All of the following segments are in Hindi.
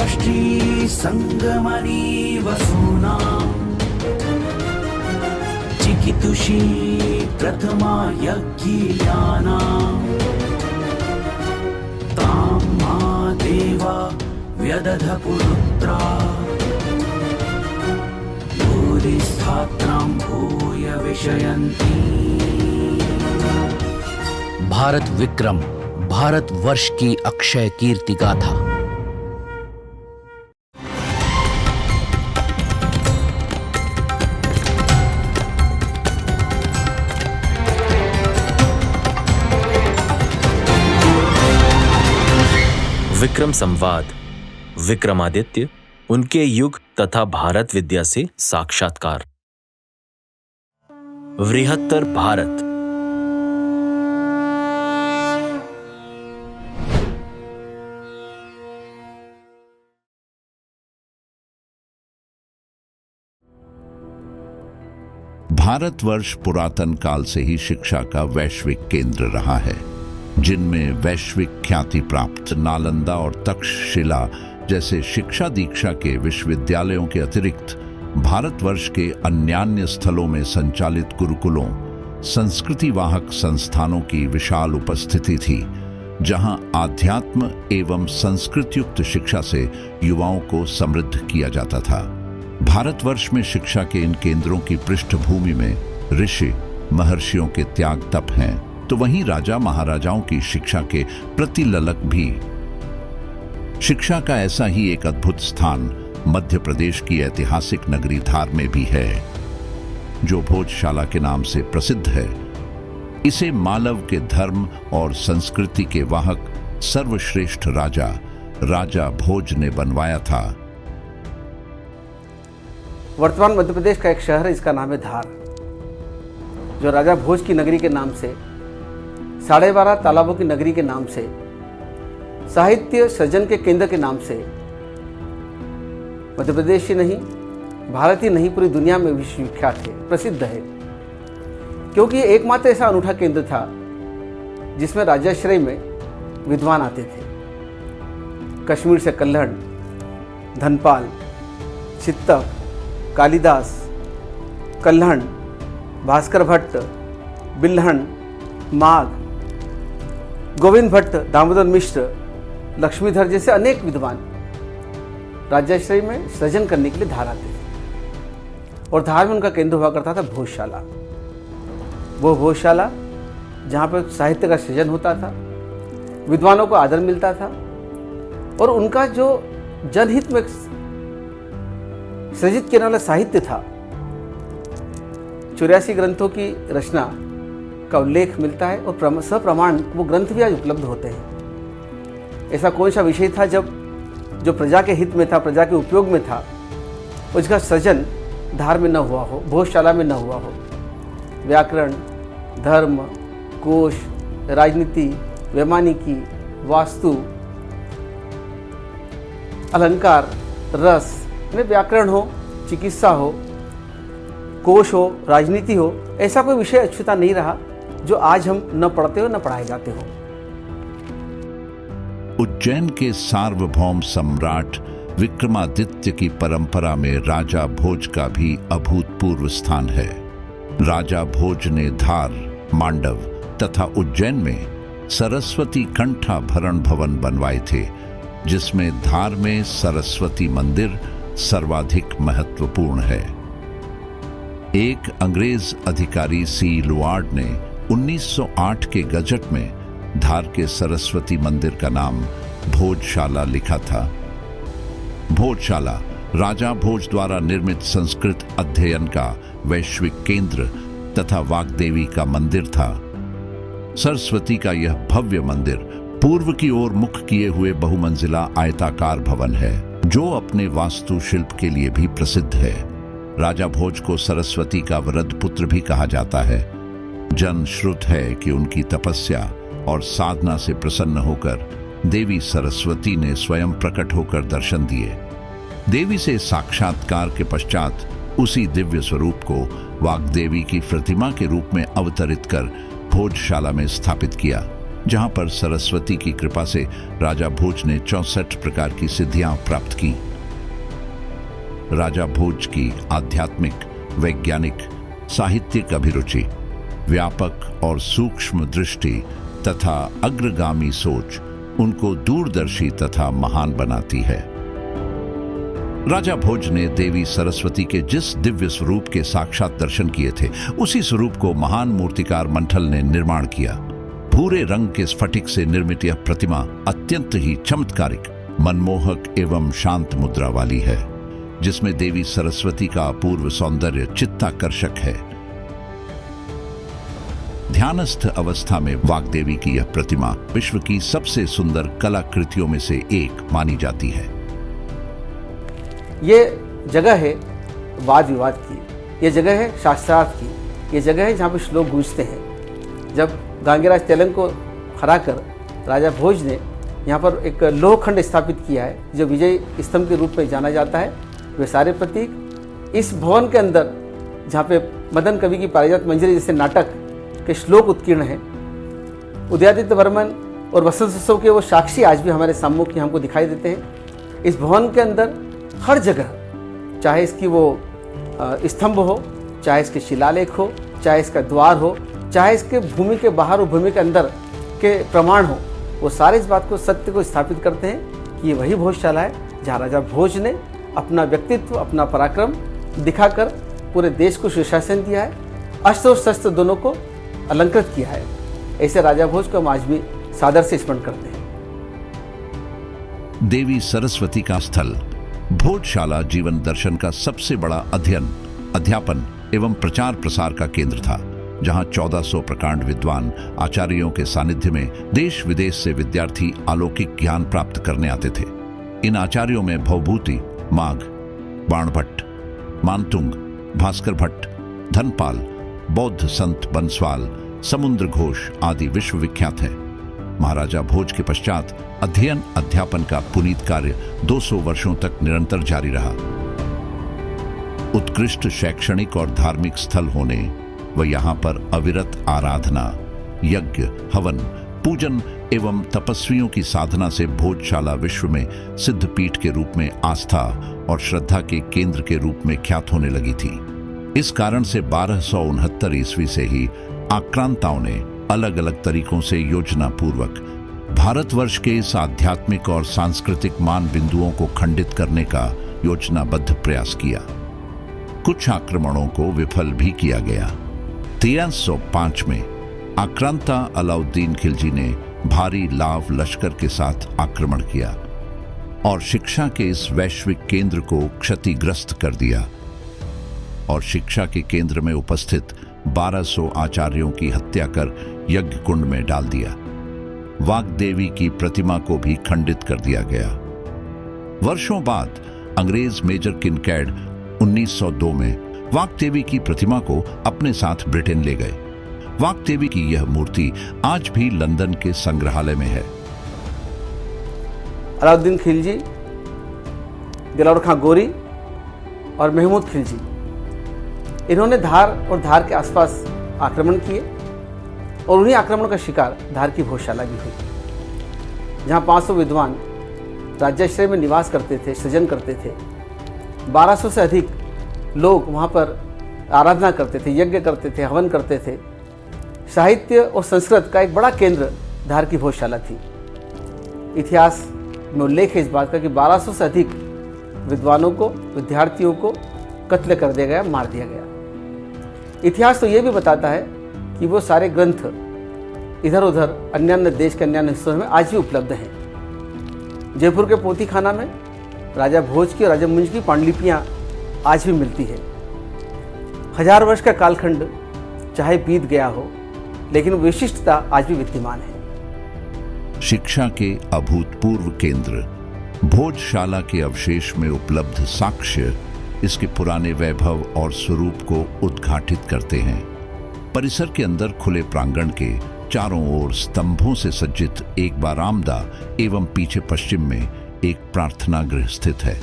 राष्ट्री संगमनी वसूना चिकितुषी प्रथमा यज्ञियाना तां मा देवा व्यदध पुरुत्रा भूरिस्थात्रां भूय विषयन्ति। भारत विक्रम, भारतवर्ष की अक्षय कीर्ति गाथा। विक्रम संवाद, विक्रमादित्य, उनके युग तथा भारत विद्या से साक्षात्कार। वृहत्तर भारत। भारतवर्ष पुरातन काल से ही शिक्षा का वैश्विक केंद्र रहा है, जिनमें वैश्विक ख्याति प्राप्त नालंदा और तक्षशिला जैसे शिक्षा दीक्षा के विश्वविद्यालयों के अतिरिक्त भारतवर्ष के अन्यान्य स्थलों में संचालित गुरुकुलों, संस्कृति वाहक संस्थानों की विशाल उपस्थिति थी, जहां आध्यात्म एवं संस्कृतयुक्त शिक्षा से युवाओं को समृद्ध किया जाता था। भारतवर्ष में शिक्षा के इन केंद्रों की पृष्ठभूमि में ऋषि महर्षियों के त्याग तप हैं, तो वहीं राजा महाराजाओं की शिक्षा के प्रतिललक भी। शिक्षा का ऐसा ही एक अद्भुत स्थान मध्य प्रदेश की ऐतिहासिक नगरी धार में भी है, जो भोजशाला के नाम से प्रसिद्ध है। इसे मालव के धर्म और संस्कृति के वाहक सर्वश्रेष्ठ राजा भोज ने बनवाया था। वर्तमान मध्य प्रदेश का एक शहर है, इसका नाम है धार, जो राजा भोज की नगरी के नाम से, 12.5 तालाबों की नगरी के नाम से, साहित्य सृजन के केंद्र के नाम से मध्य प्रदेश ही नहीं, भारत ही नहीं, पूरी दुनिया में विश्वविख्यात है, प्रसिद्ध है। क्योंकि ये एकमात्र ऐसा अनूठा केंद्र था जिसमें राजाश्रय में विद्वान आते थे। कश्मीर से कल्हण, धनपाल, चित्तक, कालिदास, कल्हण, भास्कर भट्ट, बिल्हण, माघ, गोविंद भट्ट, दामोदर मिश्र, लक्ष्मीधर जैसे अनेक विद्वान राजाश्रय में सृजन करने के लिए धार आते थे। और धार में उनका केंद्र हुआ करता था भोजशाला। वो भोजशाला जहाँ पर साहित्य का सृजन होता था, विद्वानों को आदर मिलता था, और उनका जो जनहित में सृजित करने वाला साहित्य था, 84 ग्रंथों की रचना का उल्लेख मिलता है, और सप्रमाण वो ग्रंथ भी आज उपलब्ध होते हैं। ऐसा कौन सा विषय था जो प्रजा के हित में था, प्रजा के उपयोग में था, उसका सृजन धार में न हुआ हो, भोजशाला में न हुआ हो। व्याकरण, धर्म, कोश, राजनीति, वैमानिकी, वास्तु, अलंकार, रस, व्याकरण हो, चिकित्सा हो, कोश हो, राजनीति हो, ऐसा कोई विषय अछूता नहीं रहा जो आज हम न पढ़ते हो न पढ़ाए जाते हो। उज्जैन के सार्वभौम सम्राट विक्रमादित्य की परंपरा में राजा भोज का भी अभूतपूर्व स्थान है। राजा भोज ने धार, मांडव तथा उज्जैन में सरस्वती कंठाभरण भवन बनवाए थे, जिसमें धार में सरस्वती मंदिर सर्वाधिक महत्वपूर्ण है। एक अंग्रेज अधिकारी सी लुआर्ड ने 1908 के गजट में धार के सरस्वती मंदिर का नाम भोजशाला लिखा था। भोजशाला राजा भोज द्वारा निर्मित संस्कृत अध्ययन का वैश्विक केंद्र तथा वाग्देवी का मंदिर था। सरस्वती का यह भव्य मंदिर पूर्व की ओर मुख किए हुए बहुमंजिला आयताकार भवन है, जो अपने वास्तुशिल्प के लिए भी प्रसिद्ध है। राजा भोज को सरस्वती का वरद पुत्र भी कहा जाता है। जन श्रुत है कि उनकी तपस्या और साधना से प्रसन्न होकर देवी सरस्वती ने स्वयं प्रकट होकर दर्शन दिए। देवी से साक्षात्कार के पश्चात उसी दिव्य स्वरूप को वाग्देवी की प्रतिमा के रूप में अवतरित कर भोजशाला में स्थापित किया। जहां पर सरस्वती की कृपा से राजा भोज ने 64 प्रकार की सिद्धियां प्राप्त की। राजा भोज की आध्यात्मिक, वैज्ञानिक, साहित्यिक अभिरुचि, व्यापक और सूक्ष्म दृष्टि तथा अग्रगामी सोच उनको दूरदर्शी तथा महान बनाती है। राजा भोज ने देवी सरस्वती के जिस दिव्य स्वरूप के साक्षात दर्शन किए थे, उसी स्वरूप को महान मूर्तिकार मंथल ने निर्माण किया। भूरे रंग के स्फटिक से निर्मित यह प्रतिमा अत्यंत ही चमत्कारिक, मनमोहक एवं शांत मुद्रा वाली है, जिसमें देवी सरस्वती का अपूर्व सौंदर्य चित्ताकर्षक है। ध्यानस्थ अवस्था में वाग्देवी की यह प्रतिमा विश्व की सबसे सुंदर कलाकृतियों में से एक मानी जाती है। ये जगह है वाद विवाद की, ये जगह है शास्त्रार्थ की, ये जगह है जहाँ पे श्लोक गूंजते हैं। जब गांगीराज तेलंग को हराकर राजा भोज ने यहाँ पर एक लोहखंड स्थापित किया है, जो विजय स्तंभ के रूप में जाना जाता है, वे सारे प्रतीक इस भवन के अंदर, जहाँ पे मदन कवि की पारिजात मंजरी जैसे नाटक के श्लोक उत्कीर्ण हैं, उदयादित्य वर्मन और वसंत उत्सव के वो साक्षी आज भी हमारे सम्मुख हमको दिखाई देते हैं। इस भवन के अंदर हर जगह, चाहे इसकी वो स्तंभ हो, चाहे इसके शिलालेख हो, चाहे इसका द्वार हो, चाहे इसके भूमि के बाहर और भूमि के अंदर के प्रमाण हो, वो सारे इस बात को, सत्य को स्थापित करते हैं कि ये वही भोजशाला है जहाँ राजा भोज ने अपना व्यक्तित्व, अपना पराक्रम दिखाकर पूरे देश को सुशासन दिया है, अस्त्र और शस्त्र दोनों को अलंकृत किया है। ऐसे राजा भोज को हम आज भी सादर से स्मरण करते हैं। देवी सरस्वती का स्थल भोजशाला जीवन दर्शन का सबसे बड़ा अध्ययन, अध्यापन एवं प्रचार प्रसार का केंद्र था, जहां 1400 प्रकांड विद्वान आचार्यों के सानिध्य में देश विदेश से विद्यार्थी अलौकिक ज्ञान प्राप्त करने आते थे। इन आचार्यों में भवभूति, माघ, बाणभट्ट, मानतुंग, भास्कर भट्ट, धनपाल, बौद्ध संत बंसवाल, समुद्र घोष आदि विश्वविख्यात हैं। महाराजा भोज के पश्चात अध्ययन अध्यापन का पुनीत कार्य 200 वर्षों तक निरंतर जारी रहा। उत्कृष्ट शैक्षणिक और धार्मिक स्थल होने व यहाँ पर अविरत आराधना, यज्ञ, हवन, पूजन एवं तपस्वियों की साधना से भोजशाला विश्व में सिद्धपीठ के रूप में आस्था और श्रद्धा के केंद्र के रूप में ख्यात होने लगी थी। इस कारण से 1269 ईस्वी से ही आक्रांताओं ने अलग अलग तरीकों से योजना पूर्वक भारतवर्ष के इस आध्यात्मिक और सांस्कृतिक मान बिंदुओं को खंडित करने का योजनाबद्ध प्रयास किया। कुछ आक्रमणों को विफल भी किया गया। 1305 में आक्रांता अलाउद्दीन खिलजी ने भारी लाव लश्कर के साथ आक्रमण किया और शिक्षा के इस वैश्विक केंद्र को क्षतिग्रस्त कर दिया और शिक्षा के केंद्र में उपस्थित 1200 आचार्यों की हत्या कर यज्ञ कुंड में डाल दिया। वाग्देवी की प्रतिमा को भी खंडित कर दिया गया। वर्षों बाद अंग्रेज मेजर किनकैड 1902 में वाग्देवी की प्रतिमा को अपने साथ ब्रिटेन ले गए। वाग्देवी की यह मूर्ति आज भी लंदन के संग्रहालय में है। अलाउद्दीन खिलजी, दिलावर खां गोरी और महमूद खिलजी, इन्होंने धार और धार के आसपास आक्रमण किए और उन्हीं आक्रमण का शिकार धार की भोजशाला भी हुई, जहां 500 विद्वान राज्याश्रय में निवास करते थे, सृजन करते थे। 1200 से अधिक लोग वहां पर आराधना करते थे, यज्ञ करते थे, हवन करते थे। साहित्य और संस्कृत का एक बड़ा केंद्र धार की भोजशाला थी। इतिहास में उल्लेख है इस बात का कि 1200 से अधिक विद्वानों को, विद्यार्थियों को कत्ल कर दिया गया, मार दिया गया। इतिहास तो ये भी बताता है कि वो सारे ग्रंथ इधर उधर अन्य देश के अन्य हिस्सों में आज भी उपलब्ध हैं। जयपुर के पोथी खाना में राजा भोज की और राजा मुंज की पांडुलिपियां आज भी मिलती है। 1000 वर्ष का कालखंड चाहे बीत गया हो, लेकिन विशिष्टता आज भी विद्यमान है। शिक्षा के अभूतपूर्व केंद्र भोजशाला के अवशेष में उपलब्ध साक्ष्य इसके पुराने वैभव और स्वरूप को उद्घाटित करते हैं। परिसर के अंदर खुले प्रांगण के चारों ओर स्तंभों से सज्जित एक बारामदा एवं पीछे पश्चिम में एक प्रार्थना गृह स्थित है।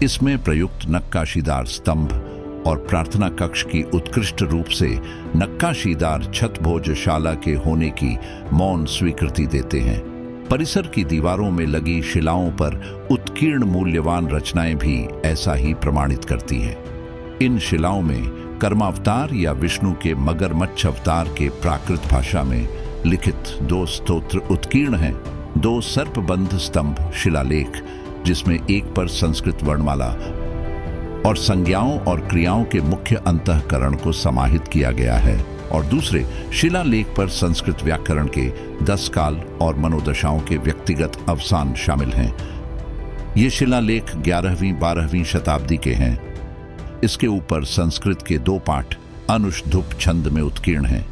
इसमें प्रयुक्त नक्काशीदार स्तंभ और प्रार्थना कक्ष की उत्कृष्ट रूप से नक्काशीदार छत भोजशाला के होने की मौन स्वीकृति देते हैं। परिसर की दीवारों में लगी शिलाओं पर उत्कीर्ण मूल्यवान रचनाएं भी ऐसा ही प्रमाणित करती हैं। इन शिलाओं में कर्मावतार या विष्णु के मगरमच्छ अवतार के प्राकृत भाषा में लिखित 2 स्तोत्र उत्कीर्ण हैं। 2 सर्पबंध स्तंभ शिलालेख, जिसमें एक पर संस्कृत वर्णमाला और संज्ञाओं और क्रियाओं के मुख्य अंतःकरण को समाहित किया गया है, और दूसरे शिलालेख पर संस्कृत व्याकरण के 10 काल और मनोदशाओं के व्यक्तिगत अवसान शामिल हैं। ये शिलालेख 11वीं 12वीं शताब्दी के हैं। इसके ऊपर संस्कृत के 2 पाठ अनुष्धुप छंद में उत्कीर्ण हैं।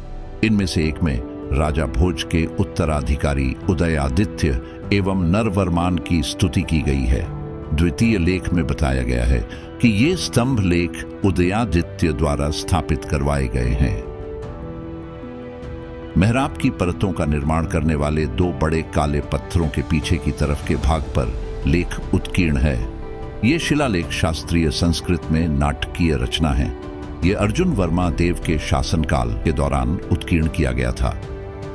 इनमें से एक में राजा भोज के उत्तराधिकारी उदयादित्य एवं नरवर्मान की स्तुति की गई है। द्वितीय लेख में बताया गया है कि ये स्तंभ लेख उदयादित्य द्वारा स्थापित करवाए गए हैं। मेहराब की परतों का निर्माण करने वाले 2 बड़े काले पत्थरों के पीछे की तरफ के भाग पर लेख उत्कीर्ण है। ये शिलालेख शास्त्रीय संस्कृत में नाटकीय रचना है। ये अर्जुन वर्मा देव के शासनकाल के दौरान उत्कीर्ण किया गया था।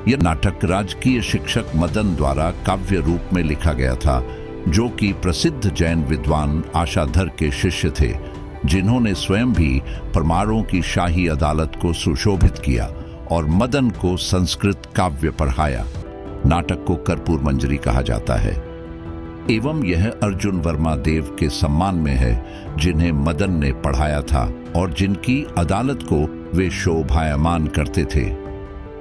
यह नाटक राजकीय शिक्षक मदन द्वारा काव्य रूप में लिखा गया था, जो कि प्रसिद्ध जैन विद्वान आशाधर के शिष्य थे, जिन्होंने स्वयं भी परमारों की शाही अदालत को सुशोभित किया और मदन को संस्कृत काव्य पढ़ाया। नाटक को कर्पूर मंजरी कहा जाता है एवं यह अर्जुन वर्मा देव के सम्मान में है, जिन्हें मदन ने पढ़ाया था और जिनकी अदालत को वे शोभायमान करते थे।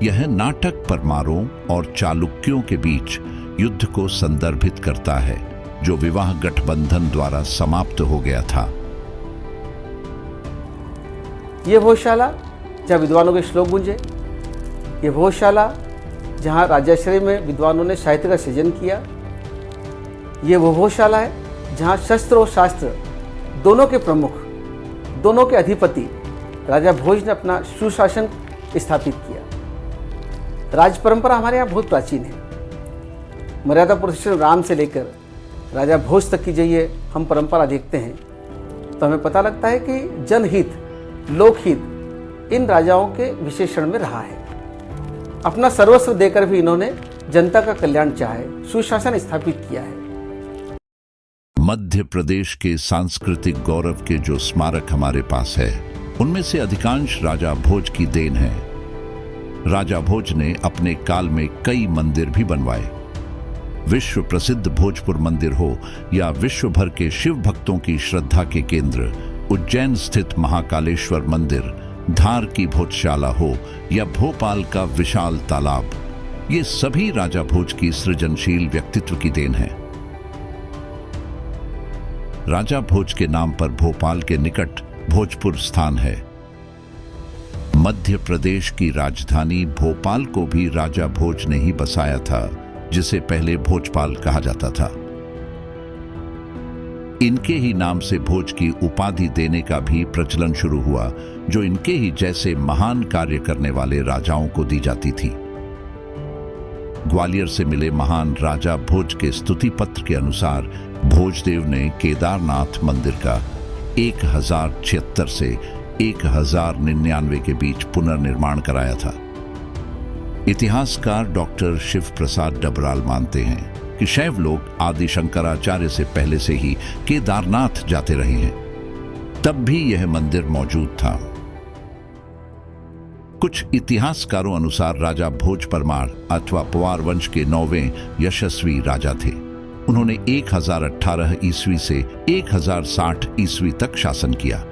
यह नाटक परमारों और चालुक्यों के बीच युद्ध को संदर्भित करता है, जो विवाह गठबंधन द्वारा समाप्त हो गया था। ये भोजशाला जहाँ विद्वानों के श्लोक गूंजे, ये भोजशाला जहाँ राजाश्रय में विद्वानों ने साहित्य का सृजन किया, ये वो भोजशाला है जहाँ शस्त्र और शास्त्र दोनों के प्रमुख, दोनों के अधिपति राजा भोज ने अपना सुशासन स्थापित किया। राज परंपरा हमारे यहाँ बहुत प्राचीन है। मर्यादा पुरुषोत्तम राम से लेकर राजा भोज तक की जाइए हम परंपरा देखते हैं तो हमें पता लगता है कि जनहित, लोकहित इन राजाओं के विशेषण में रहा है। अपना सर्वस्व देकर भी इन्होंने जनता का कल्याण चाहे, सुशासन स्थापित किया है। मध्य प्रदेश के सांस्कृतिक गौरव के जो स्मारक हमारे पास है, उनमें से अधिकांश राजा भोज की देन है। राजा भोज ने अपने काल में कई मंदिर भी बनवाए। विश्व प्रसिद्ध भोजपुर मंदिर हो या विश्व भर के शिव भक्तों की श्रद्धा के केंद्र उज्जैन स्थित महाकालेश्वर मंदिर, धार की भोजशाला हो या भोपाल का विशाल तालाब, ये सभी राजा भोज की सृजनशील व्यक्तित्व की देन है। राजा भोज के नाम पर भोपाल के निकट भोजपुर स्थान है। मध्य प्रदेश की राजधानी भोपाल को भी राजा भोज ने ही बसाया था, जिसे पहले भोजपाल कहा जाता था। इनके ही नाम से भोज की उपाधि देने का भी प्रचलन शुरू हुआ, जो इनके ही जैसे महान कार्य करने वाले राजाओं को दी जाती थी। ग्वालियर से मिले महान राजा भोज के स्तुति पत्र के अनुसार भोजदेव ने केदारनाथ मंदिर का 1076 से 1099 के बीच पुनर्निर्माण कराया था। इतिहासकार डॉक्टर शिव प्रसाद डबराल मानते हैं कि शैव लोग आदि शंकराचार्य से पहले से ही केदारनाथ जाते रहे हैं, तब भी यह मंदिर मौजूद था। कुछ इतिहासकारों अनुसार राजा भोज परमार अथवा पवार वंश के 9वें यशस्वी राजा थे। उन्होंने 1018 ईस्वी से 1060 ईस्वी तक शासन किया।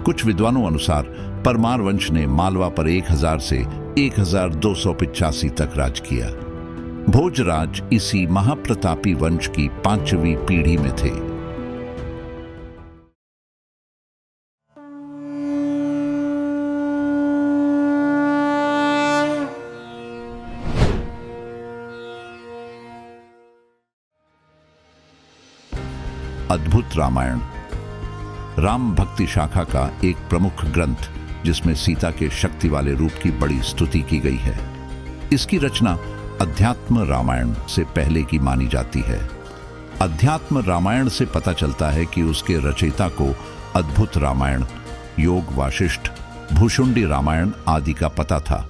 कुछ विद्वानों अनुसार परमार वंश ने मालवा पर 1000 से 1285 तक राज किया। भोजराज इसी महाप्रतापी वंश की 5वीं पीढ़ी में थे। अद्भुत रामायण राम भक्ति शाखा का एक प्रमुख ग्रंथ, जिसमें सीता के शक्ति वाले रूप की बड़ी स्तुति की गई है। इसकी रचना अध्यात्म रामायण से पहले की मानी जाती है। अध्यात्म रामायण से पता चलता है कि उसके रचयिता को अद्भुत रामायण योग वाशिष्ठ, भूषुंडी रामायण आदि का पता था।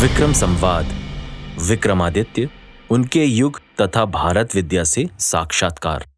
विक्रम संवाद, विक्रमादित्य, उनके युग तथा भारत विद्या से साक्षात्कार।